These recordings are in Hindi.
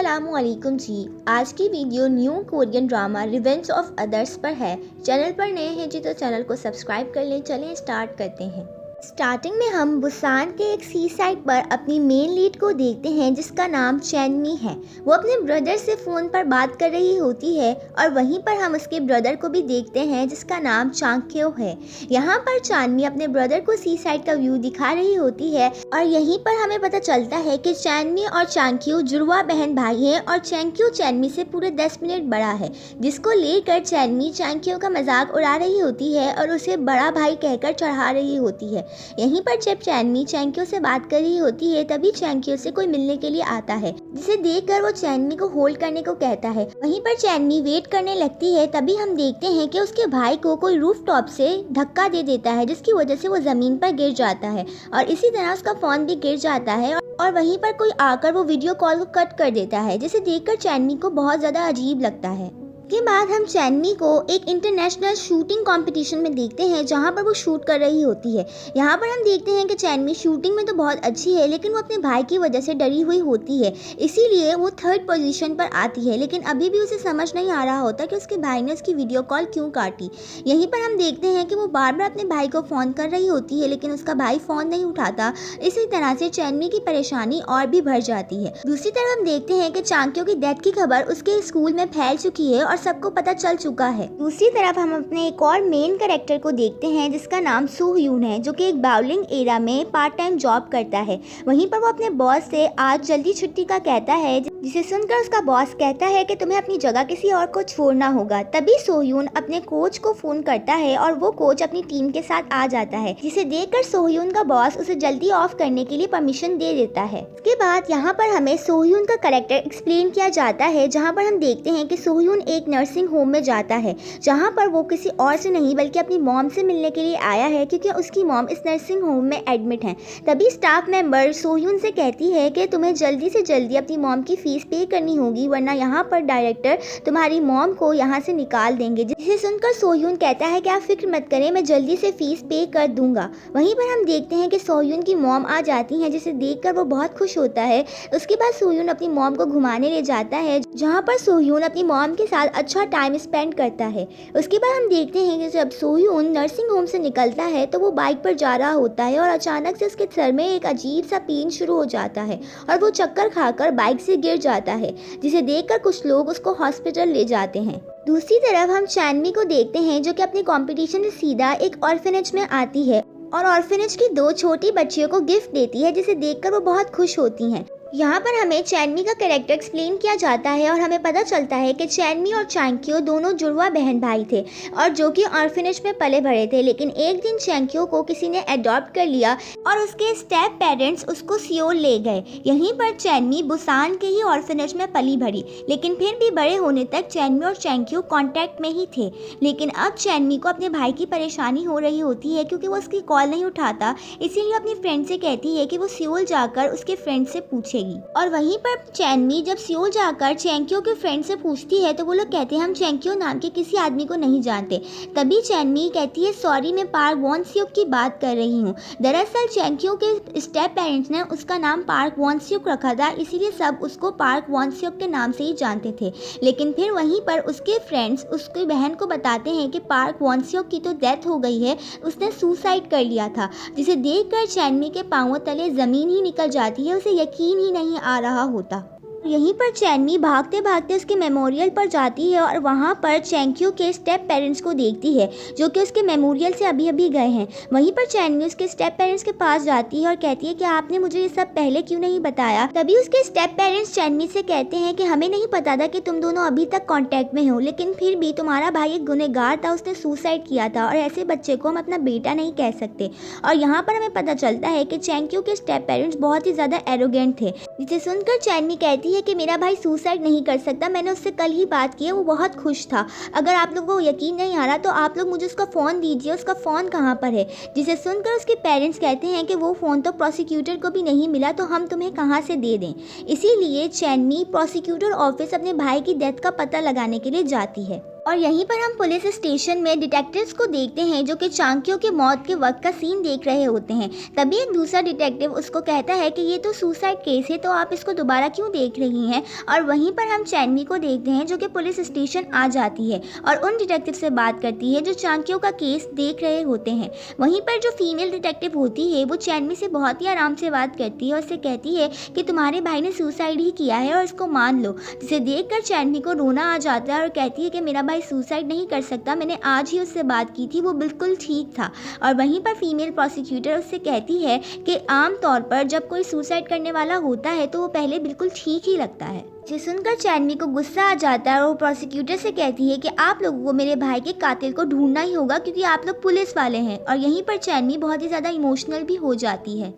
अस्सलामुअलैकुम जी। आज की video new Korean drama revenge of others पर है। चैनल पर नए हैं जी तो चैनल को सब्सक्राइब कर लें। चलें स्टार्ट करते हैं। स्टार्टिंग में हम बुसान के एक सी साइड पर अपनी मेन लीड को देखते हैं जिसका नाम चैनमी है। वो अपने ब्रदर से फ़ोन पर बात कर रही होती है और वहीं पर हम उसके ब्रदर को भी देखते हैं जिसका नाम चांग्क्यो है। यहाँ पर चैनमी अपने ब्रदर को सी साइड का व्यू दिखा रही होती है और यहीं पर हमें पता चलता है कि चैनमी और चांग्क्यो जुड़वा बहन भाई हैं और चांग्क्यो चैनमी से पूरे 10 मिनट बड़ा है, जिसको लेकर चैनमी चांग्क्यो का मजाक उड़ा रही होती है और उसे बड़ा भाई कहकर चढ़ा रही होती है। यहीं पर जब चैनमी चांग्क्यो से बात कर रही होती है तभी चांग्क्यो से कोई मिलने के लिए आता है, जिसे देखकर वो चैनमी को होल्ड करने को कहता है। वहीं पर चैनमी वेट करने लगती है तभी हम देखते हैं कि उसके भाई को कोई रूफ टॉप से धक्का दे देता है जिसकी वजह से वो जमीन पर गिर जाता है और इसी तरह उसका फोन भी गिर जाता है और वहीं पर कोई आकर वो वीडियो कॉल को कट कर देता है, जिसे देखकर चैनमी को बहुत ज़्यादा अजीब लगता है। के बाद हम चैनमी को एक इंटरनेशनल शूटिंग कंपटीशन में देखते हैं जहां पर वो शूट कर रही होती है। यहां पर हम देखते हैं कि चैनमी शूटिंग में तो बहुत अच्छी है लेकिन वो अपने भाई की वजह से डरी हुई होती है, इसीलिए वो 3rd पोजीशन पर आती है। लेकिन अभी भी उसे समझ नहीं आ रहा होता कि उसके भाई ने उसकी वीडियो कॉल क्यों काटी। यहीं पर हम देखते हैं कि वो बार बार अपने भाई को फ़ोन कर रही होती है लेकिन उसका भाई फ़ोन नहीं उठाता। इसी तरह से चैनमी की परेशानी और भी बढ़ जाती है। दूसरी तरफ हम देखते हैं कि चांग्क्यो की डेथ की खबर उसके स्कूल में फैल चुकी है और सबको पता चल चुका है। दूसरी तरफ हम अपने एक और मेन कैरेक्टर को देखते हैं जिसका नाम सू ह्यून है, जो कि एक बाउलिंग एरिया में पार्ट टाइम जॉब करता है। वहीं पर वो अपने बॉस से आज जल्दी छुट्टी का कहता है, जिसे सुनकर उसका बॉस कहता है कि तुम्हें अपनी जगह किसी और को छोड़ना होगा। तभी सोह्यून अपने कोच को फोन करता है और वो कोच अपनी टीम के साथ आ जाता है, जिसे देखकर सोह्यून का बॉस उसे जल्दी ऑफ करने के लिए परमिशन दे देता है। इसके बाद यहाँ पर हमें सोह्यून का कैरेक्टर एक्सप्लेन किया जाता है, जहाँ पर हम देखते हैं कि सोह्यून एक नर्सिंग होम में जाता है जहाँ पर वो किसी और से नहीं बल्कि अपनी मॉम से मिलने के लिए आया है, क्योंकि उसकी मॉम इस नर्सिंग होम में एडमिट है। तभी स्टाफ मेंबर सोह्यून से कहती है कि तुम्हें जल्दी से जल्दी अपनी मॉम की फीस पे करनी होगी, वरना यहाँ पर डायरेक्टर तुम्हारी मॉम को यहाँ से निकाल देंगे। जिसे सुनकर सोह्यून कहता है कि आप फिक्र मत करें, मैं जल्दी से फीस पे कर दूंगा। वहीं पर हम देखते हैं कि सोह्यून की मॉम आ जाती हैं, जिसे देखकर वो बहुत खुश होता है। उसके बाद सोह्यून अपनी मॉम को घुमाने ले जाता है, जहाँ पर सोह्यून अपनी मॉम के साथ अच्छा टाइम स्पेंड करता है। उसके बाद हम देखते हैं कि जब सोह्यून नर्सिंग होम से निकलता है तो वो बाइक पर जा रहा होता है और अचानक से उसके सर में एक अजीब सा पेन शुरू हो जाता है और वो चक्कर खाकर बाइक से गिर जाता है, जिसे देखकर कुछ लोग उसको हॉस्पिटल ले जाते हैं। दूसरी तरफ हम चैनमी को देखते हैं जो कि अपनी कंपटीशन से सीधा एक ऑर्फनेज में आती है और ऑर्फनेज की 2 छोटी बच्चियों को गिफ्ट देती है, जिसे देखकर वो बहुत खुश होती हैं। यहाँ पर हमें चैनमी का कैरेक्टर एक्सप्लेन किया जाता है और हमें पता चलता है कि चैनमी और चांग्क्यो दोनों जुड़वा बहन भाई थे और जो कि ऑर्फनेज में पले बढ़े थे। लेकिन एक दिन चांग्क्यो को किसी ने अडॉप्ट कर लिया और उसके स्टेप पेरेंट्स उसको सियोल ले गए। यहीं पर चैनमी बुसान के ही ऑर्फनेज में पली बढ़ी, लेकिन फिर भी बड़े होने तक चैनमी और चांग्क्यो कांटेक्ट में ही थे। लेकिन अब चैनमी को अपने भाई की परेशानी हो रही होती है क्योंकि वो उसकी कॉल नहीं उठाता, इसीलिए अपनी फ्रेंड से कहती है कि वो सियोल जाकर उसके फ्रेंड से पूछे। और वहीं पर चैनमी जब सियोल जाकर चांग्क्यो के फ्रेंड से पूछती है तो वो लोग कहते हैं हम चांग्क्यो नाम के किसी आदमी को नहीं जानते। तभी चैनमी कहती है सॉरी, मैं पार्क वॉन सियुक की बात कर रही हूँ। दरअसल चांग्क्यो के स्टेप पेरेंट्स ने उसका नाम पार्क वॉन सियुक रखा था, इसीलिए सब उसको पार्क वॉन सियुक के नाम से ही जानते थे। लेकिन फिर वहीं पर उसके फ्रेंड्स उसकी बहन को बताते हैं कि पार्क वॉन सियुक की तो डेथ हो गई है, उसने सुसाइड कर लिया था। जिसे देखकर चैनमी के पांवों तले जमीन ही निकल जाती है, उसे यकीन ही नहीं आ रहा होता। यहीं पर चैनमी भागते भागते उसके मेमोरियल पर जाती है और वहाँ पर चांग्क्यो के स्टेप पेरेंट्स को देखती है जो कि उसके मेमोरियल से अभी अभी गए हैं। वहीं पर चैनमी उसके स्टेप पेरेंट्स के पास जाती है और कहती है कि आपने मुझे ये सब पहले क्यों नहीं बताया। तभी उसके स्टेप पेरेंट्स चैनमी से कहते हैं कि हमें नहीं पता था कि तुम दोनों अभी तक कॉन्टैक्ट में हो, लेकिन फिर भी तुम्हारा भाई एक गुनहगार था, उसने सुसाइड किया था और ऐसे बच्चे को हम अपना बेटा नहीं कह सकते। और यहाँ पर हमें पता चलता है कि चांग्क्यो के स्टेप पेरेंट्स बहुत ही ज़्यादा एरोगेंट थे, जिसे सुनकर चैनमी कहती है कि मेरा भाई सुसाइड नहीं कर सकता, मैंने उससे कल ही बात की है, वो बहुत खुश था। अगर आप लोगों को यकीन नहीं आ रहा तो आप लोग मुझे उसका फ़ोन दीजिए, उसका फ़ोन कहाँ पर है। जिसे सुनकर उसके पेरेंट्स कहते हैं कि वो फ़ोन तो प्रोसिक्यूटर को भी नहीं मिला, तो हम तुम्हें कहाँ से दे दें। इसीलिए चैनमी प्रोसिक्यूटर ऑफिस अपने भाई की डेथ का पता लगाने के लिए जाती है। और यहीं पर हम पुलिस स्टेशन में डिटेक्टिव्स को देखते हैं जो कि चांक्यो की मौत के वक्त का सीन देख रहे होते हैं। तभी एक दूसरा डिटेक्टिव उसको कहता है कि ये तो सुसाइड केस है, तो आप इसको दोबारा क्यों देख रही हैं। और वहीं पर हम चैनमी को देखते हैं जो कि पुलिस स्टेशन आ जाती है और उन डिटेक्टिव से बात करती है जो चांक्यो का केस देख रहे होते हैं। वहीं पर जो फीमेल डिटेक्टिव होती है वो चैनमी से बहुत ही आराम से बात करती है और उससे कहती है कि तुम्हारे भाई ने सुसाइड ही किया है और इसको मान लो। जिसे देखकर चैनमी को रोना आ जाता है और कहती है कि मेरा भाई सुसाइड नहीं कर सकता, मैंने आज ही उससे बात की थी, वो बिल्कुल ठीक था। और वहीं पर फीमेल प्रोसिक्यूटर उससे कहती है कि आम तौर पर जब कोई सुसाइड करने वाला होता है तो वो पहले बिल्कुल ठीक ही लगता है। जिसे सुनकर चैनमी को गुस्सा आ जाता है और वो प्रोसिक्यूटर से कहती है कि आप लोगों को मेरे भाई के कातिल को ढूंढना ही होगा क्योंकि आप लोग पुलिस वाले हैं। और यहीं पर चैनमी बहुत ही ज़्यादा इमोशनल भी हो जाती है।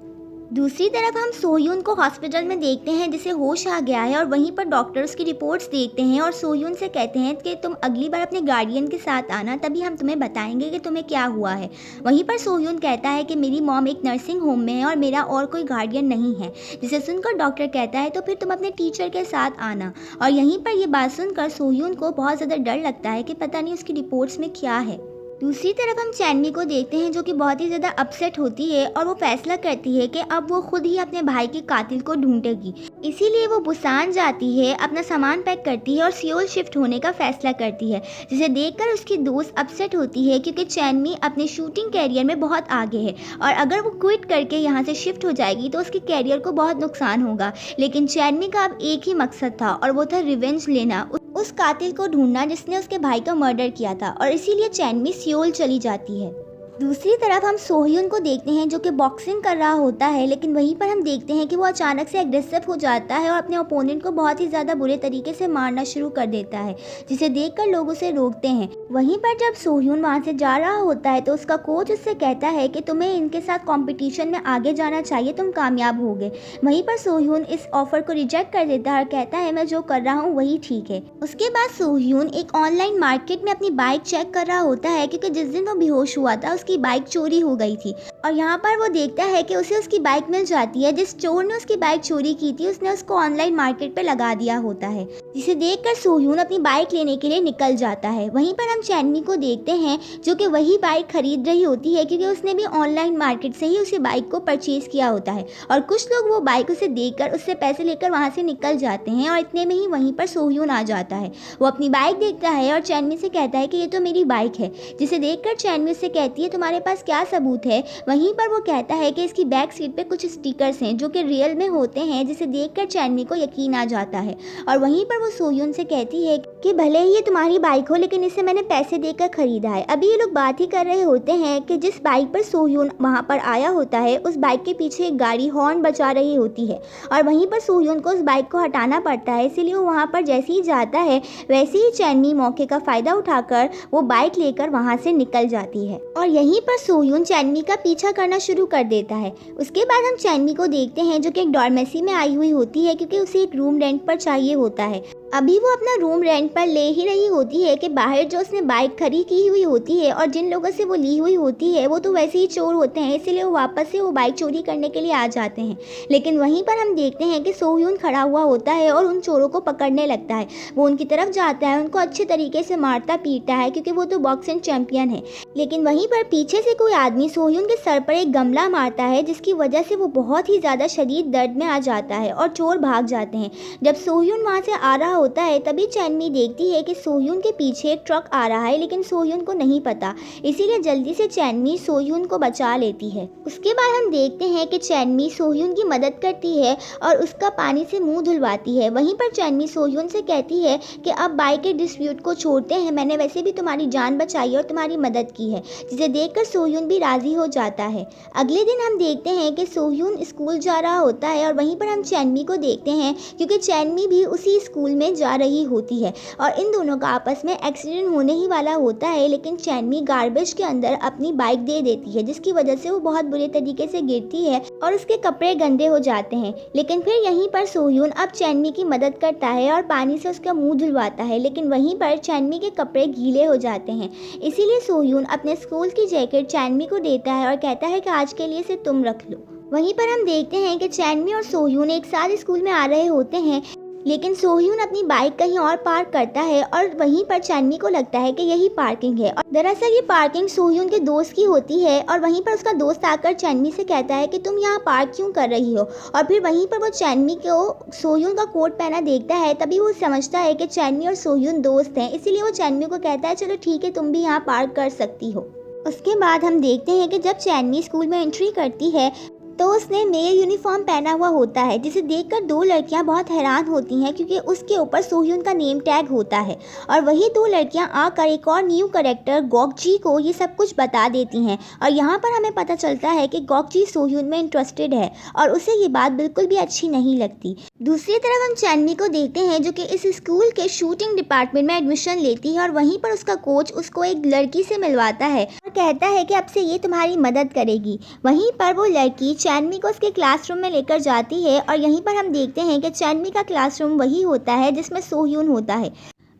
दूसरी तरफ हम सोह्यून को हॉस्पिटल में देखते हैं जिसे होश आ गया है और वहीं पर डॉक्टर उसकी रिपोर्ट्स देखते हैं और सोह्यून से कहते हैं कि तुम अगली बार अपने गार्डियन के साथ आना, तभी हम तुम्हें बताएंगे कि तुम्हें क्या हुआ है। वहीं पर सोह्यून कहता है कि मेरी मॉम एक नर्सिंग होम में है और मेरा और कोई गार्डियन नहीं है। जिसे सुनकर डॉक्टर कहता है तो फिर तुम अपने टीचर के साथ आना। और यहीं पर ये बात सुनकर सोह्यून को बहुत ज़्यादा डर लगता है कि पता नहीं उसकी रिपोर्ट्स में क्या है। दूसरी तरफ हम चैनमी को देखते हैं जो कि बहुत ही ज़्यादा अपसेट होती है और वो फैसला करती है कि अब वो खुद ही अपने भाई के कातिल को ढूंढेगी। इसीलिए वो बुसान जाती है, अपना सामान पैक करती है और सियोल शिफ्ट होने का फैसला करती है। जिसे देखकर उसकी दोस्त अपसेट होती है क्योंकि चैनमी अपने शूटिंग कैरियर में बहुत आगे है और अगर वो क्विट करके यहाँ से शिफ्ट हो जाएगी तो उसके कैरियर को बहुत नुकसान होगा। लेकिन चैनमी का अब एक ही मकसद था और वो था रिवेंज लेना, उस कातिल को ढूंढना जिसने उसके भाई का मर्डर किया था। और इसीलिए चैनमी सियोल चली जाती है। दूसरी तरफ हम सोह्यून को देखते हैं जो कि बॉक्सिंग कर रहा होता है, लेकिन वहीं पर हम देखते हैं कि वो अचानक से एग्रेसिव हो जाता है और अपने ओपोनेंट को बहुत ही ज़्यादा बुरे तरीके से मारना शुरू कर देता है, जिसे देखकर लोग उसे रोकते हैं। वहीं पर जब सोह्यून वहाँ से जा रहा होता है तो उसका कोच उससे कहता है कि तुम्हें इनके साथ कॉम्पिटिशन में आगे जाना चाहिए, तुम कामयाब होगे। वहीं पर सोह्यून इस ऑफर को रिजेक्ट कर देता है और कहता है मैं जो कर रहा हूँ वही ठीक है। उसके बाद सोह्यून एक ऑनलाइन मार्केट में अपनी बाइक चेक कर रहा होता है क्योंकि जिस दिन वो बेहोश हुआ था उसकी बाइक चोरी हो गई थी और यहाँ पर वो देखता है कि उसे उसकी बाइक मिल जाती है। जिस चोर ने उसकी बाइक चोरी की थी उसने उसको ऑनलाइन मार्केट पे लगा दिया होता है, जिसे देखकर सोह्यून अपनी बाइक लेने के लिए निकल जाता है। वहीं पर हम चैनमी को देखते हैं जो कि वही बाइक खरीद रही होती है क्योंकि उसने भी ऑनलाइन मार्केट से ही उसी बाइक को परचेज किया होता है और कुछ लोग वो बाइक उसे देखकर उससे पैसे लेकर वहाँ से निकल जाते हैं और इतने में ही वहीं पर सोह्यून आ जाता है। वो अपनी बाइक देखता है और चैनमी से कहता है कि ये तो मेरी बाइक है, जिसे देखकर चैनमी उससे कहती है तुम्हारे पास क्या सबूत है। वहीं पर वो कहता है कि इसकी बैक सीट पे कुछ स्टिकर्स हैं जो कि रियल में होते हैं, जिसे देखकर चैनमी को यकीन आ जाता है। और वहीं पर वो सोह्यून से कहती है कि भले ही ये तुम्हारी बाइक हो लेकिन इसे मैंने पैसे देकर खरीदा है। अभी ये लोग बात ही कर रहे होते हैं कि जिस बाइक पर सोह्यून वहाँ पर आया होता है उस बाइक के पीछे एक गाड़ी हॉर्न बजा रही होती है और वहीं पर सोह्यून को उस बाइक को हटाना पड़ता है। इसीलिए वो वहाँ पर जैसे ही जाता है वैसे ही चैनमी मौके का फ़ायदा उठाकर वो बाइक लेकर वहाँ से निकल जाती है और यहीं पर सोह्यून चैनमी का पीछा करना शुरू कर देता है। उसके बाद हम चैनमी को देखते हैं जो कि एक डॉर्मेसी में आई हुई होती है क्योंकि उसे एक रूम रेंट पर चाहिए होता है। अभी वो अपना रूम रेंट पर ले ही रही होती है कि बाहर जो उसने बाइक खड़ी की हुई होती है और जिन लोगों से वो ली हुई होती है वो तो वैसे ही चोर होते हैं, इसीलिए वो वापस से वो बाइक चोरी करने के लिए आ जाते हैं। लेकिन वहीं पर हम देखते हैं कि सोह्यून खड़ा हुआ होता है और उन चोरों को पकड़ने लगता है। वो उनकी तरफ जाता है, उनको अच्छे तरीके से मारता पीटता है क्योंकि वो तो बॉक्सिंग चैंपियन है। लेकिन वहीं पर पीछे से कोई आदमी सोह्यून के सर पर एक गमला मारता है जिसकी वजह से वो बहुत ही ज़्यादा शदीद दर्द में आ जाता है और चोर भाग जाते हैं। जब सोह्यून वहाँ से आ रहा होता है तभी चैनमी देखती है कि सोह्यून के पीछे एक ट्रक आ रहा है, लेकिन सोह्यून को नहीं पता, इसीलिए जल्दी से चैनमी सोह्यून को बचा लेती है। उसके बाद हम देखते हैं कि चैनमी सोह्यून की मदद करती है और उसका पानी से मुंह धुलवाती है। वहीं पर चैनमी सोह्यून से कहती है कि अब बाइक के डिस्प्यूट को छोड़ते हैं, मैंने वैसे भी तुम्हारी जान बचाई और तुम्हारी मदद की है, जिसे देखकर सोह्यून भी राजी हो जाता है। अगले दिन हम देखते हैं कि सोह्यून स्कूल जा रहा होता है और वहीं पर हम चैनमी को देखते हैं क्योंकि चैनमी भी उसी स्कूल में जा रही होती है और इन दोनों का आपस में एक्सीडेंट होने ही वाला होता है। लेकिन चैनमी गार्बेज के अंदर अपनी बाइक दे देती है जिसकी वजह से वो बहुत बुरे तरीके से गिरती है और उसके कपड़े गंदे हो जाते हैं। लेकिन फिर यहीं पर सोह्यून अब चैनमी की मदद करता है और पानी से उसका मुंह धुलवाता है, लेकिन वहीं पर चैनमी के कपड़े गीले हो जाते हैं। इसीलिए सोह्यून अपने स्कूल की जैकेट चैनमी को देता है और कहता है कि आज के लिए इसे तुम रख लो। वहीं पर हम देखते हैं कि चैनमी और सोह्यून एक साथ स्कूल में आ रहे होते हैं। लेकिन सोह्यून अपनी बाइक कहीं और पार्क करता है और वहीं पर चैनमी को लगता है कि यही पार्किंग है। और दरअसल ये पार्किंग सोह्यून के दोस्त की होती है और वहीं पर उसका दोस्त आकर चैनमी से कहता है कि तुम यहाँ पार्क क्यों कर रही हो। और फिर वहीं पर वो चैनमी को सोह्यून का कोट पहना देखता है, तभी वो समझता है कि चैनमी और सोह्यून दोस्त हैं, इसीलिए वो चैनमी को कहता है चलो ठीक है, तुम भी यहाँ पार्क कर सकती हो। उसके बाद हम देखते हैं कि जब चैनमी स्कूल में एंट्री करती है तो उसने नया यूनिफॉर्म पहना हुआ होता है, जिसे देखकर दो लड़कियां बहुत हैरान होती हैं क्योंकि उसके ऊपर सोह्यून का नेम टैग होता है। और वही दो लड़कियां आकर एक और न्यू कैरेक्टर गॉकजी को ये सब कुछ बता देती हैं और यहाँ पर हमें पता चलता है कि गॉकजी सोह्यून में इंटरेस्टेड है और उसे ये बात बिल्कुल भी अच्छी नहीं लगती। दूसरी तरफ हम चैनमी को देखते हैं जो कि इस स्कूल के शूटिंग डिपार्टमेंट में एडमिशन लेती है और वहीं पर उसका कोच उसको एक लड़की से मिलवाता है और कहता है कि अब से ये तुम्हारी मदद करेगी। वहीं पर वो लड़की चैनमी को उसके क्लासरूम में लेकर जाती है और यहीं पर हम देखते हैं कि चैनमी का क्लासरूम वही होता है जिसमें सोह्यून होता है।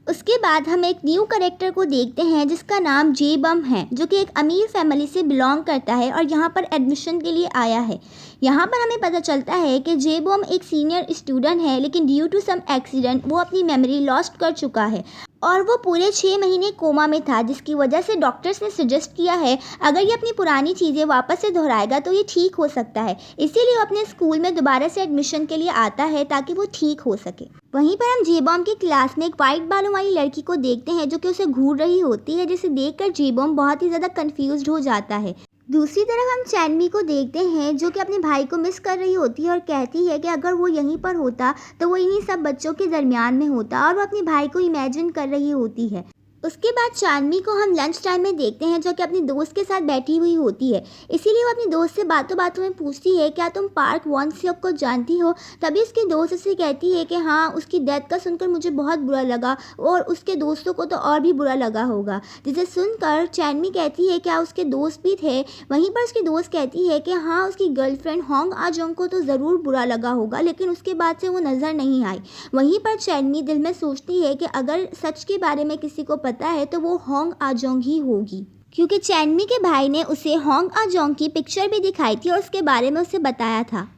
उसके बाद हम एक न्यू कैरेक्टर को देखते हैं जिसका नाम जेबम है, जो कि एक अमीर फैमिली से बिलोंग करता है और यहाँ पर एडमिशन के लिए आया है। यहाँ पर हमें पता चलता है कि जेबम एक सीनियर स्टूडेंट है, लेकिन ड्यू टू सम एक्सीडेंट वो अपनी मेमोरी लॉस्ट कर चुका है और वो पूरे 6 महीने कोमा में था, जिसकी वजह से डॉक्टर्स ने सजेस्ट किया है अगर ये अपनी पुरानी चीज़ें वापस से दोहराएगा तो ये ठीक हो सकता है। इसीलिए वो अपने स्कूल में दोबारा से एडमिशन के लिए आता है ताकि वो ठीक हो सके। वहीं पर हम जेबॉम की क्लास में एक वाइट बालों वाली लड़की को देखते हैं जो कि उसे घूर रही होती है, जिसे देखकर जेबॉम बहुत ही ज़्यादा कंफ्यूज्ड हो जाता है। दूसरी तरफ हम चैनमी को देखते हैं जो कि अपने भाई को मिस कर रही होती है और कहती है कि अगर वो यहीं पर होता तो वो इन्हीं सब बच्चों के दरमियान में होता, और वो अपने भाई को इमेजिन कर रही होती है। उसके बाद चांदनी को हम लंच टाइम में देखते हैं जो कि अपनी दोस्त के साथ बैठी हुई होती है, इसीलिए वो अपनी दोस्त से बातों बातों में पूछती है क्या तुम पार्क वॉन-सियोक को जानती हो। तभी उसकी दोस्त उससे कहती है कि हाँ, उसकी डेथ का सुनकर मुझे बहुत बुरा लगा और उसके दोस्तों को तो और भी बुरा लगा होगा। जिसे सुनकर चांदनी कहती है क्या उसके दोस्त भी थे। वहीं पर उसकी दोस्त कहती है कि हाँ, उसकी गर्लफ्रेंड होंग आजोंग को तो ज़रूर बुरा लगा होगा, लेकिन उसके बाद से वो नज़र नहीं आई। वहीं पर चांदनी दिल में सोचती है कि अगर सच के बारे में किसी को पता है तो वो होंग आजोंग ही होगी, क्योंकि चैनमी के भाई ने उसे होंग आजोंग की पिक्चर भी दिखाई थी और उसके बारे में उसे बताया था।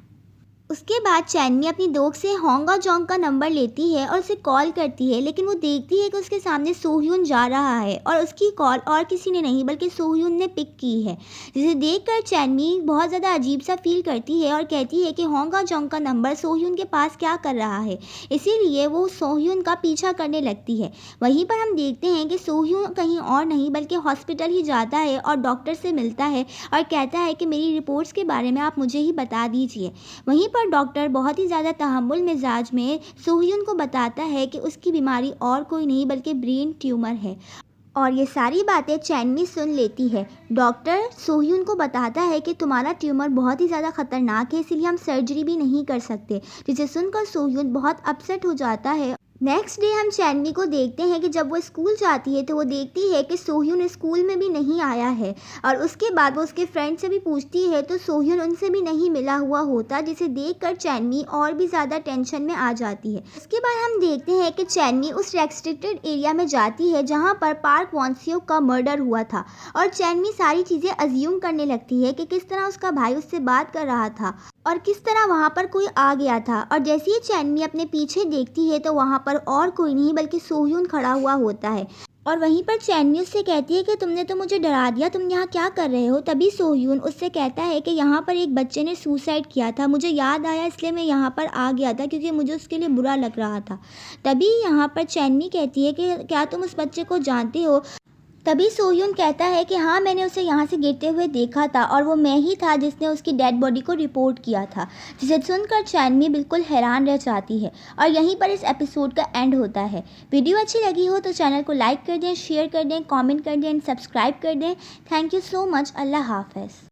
उसके बाद चैनमी अपनी दोस्त से होंग आजोंग का नंबर लेती है और उसे कॉल करती है, लेकिन वो देखती है कि उसके सामने सोह्यून जा रहा है और उसकी कॉल और किसी ने नहीं बल्कि सोह्यून ने पिक की है। जिसे देखकर चैनमी बहुत ज़्यादा अजीब सा फील करती है और कहती है कि होंग आजोंग का नंबर सोह्यून के पास क्या कर रहा है, इसीलिए वो सोह्यून का पीछा करने लगती है। वहीं पर हम देखते हैं कि सोह्यून कहीं और नहीं बल्कि हॉस्पिटल ही जाता है और डॉक्टर से मिलता है और कहता है कि मेरी रिपोर्ट्स के बारे में आप मुझे ही बता दीजिए। वहीं पर डॉक्टर बहुत ही ज़्यादा तहम्मुल मिजाज में सोह्यून को बताता है कि उसकी बीमारी और कोई नहीं बल्कि ब्रेन ट्यूमर है, और ये सारी बातें चैनमी सुन लेती है। डॉक्टर सोह्यून को बताता है कि तुम्हारा ट्यूमर बहुत ही ज़्यादा खतरनाक है, इसीलिए हम सर्जरी भी नहीं कर सकते। जिसे सुनकर सोह्यून बहुत अपसेट हो जाता है। नेक्स्ट डे हम चैनमी को देखते हैं कि जब वो स्कूल जाती है तो वो देखती है कि सोह्यून स्कूल में भी नहीं आया है, और उसके बाद वो उसके फ्रेंड से भी पूछती है तो सोह्यून उनसे भी नहीं मिला हुआ होता, जिसे देखकर चैनमी और भी ज़्यादा टेंशन में आ जाती है। उसके बाद हम देखते हैं कि चैनमी उस रेस्ट्रिक्टेड एरिया में जाती है जहाँ पर पार्क वॉन-सियोक का मर्डर हुआ था, और चैनमी सारी चीज़ें अज्यूम करने लगती है कि किस तरह उसका भाई उससे बात कर रहा था और किस तरह वहाँ पर कोई आ गया था। और जैसे ही चैनमी अपने पीछे देखती है तो वहाँ पर और कोई नहीं बल्कि सोह्यून खड़ा हुआ होता है, और वहीं पर चैनमी उससे कहती है कि तुमने तो मुझे डरा दिया, तुम यहाँ क्या कर रहे हो। तभी सोह्यून उससे कहता है कि यहाँ पर एक बच्चे ने सुसाइड किया था, मुझे याद आया इसलिए मैं यहाँ पर आ गया था क्योंकि मुझे उसके लिए बुरा लग रहा था। तभी यहाँ पर चैनमी कहती है कि क्या तुम उस बच्चे को जानते हो। तभी सोह्यून कहता है कि हाँ, मैंने उसे यहाँ से गिरते हुए देखा था और वो मैं ही था जिसने उसकी डेड बॉडी को रिपोर्ट किया था। जिसे सुनकर चैनमी बिल्कुल हैरान रह जाती है, और यहीं पर इस एपिसोड का एंड होता है। वीडियो अच्छी लगी हो तो चैनल को लाइक कर दें, शेयर कर दें, कमेंट कर दें, सब्सक्राइब कर दें। Thank you so much. अल्लाह हाफ़िज़।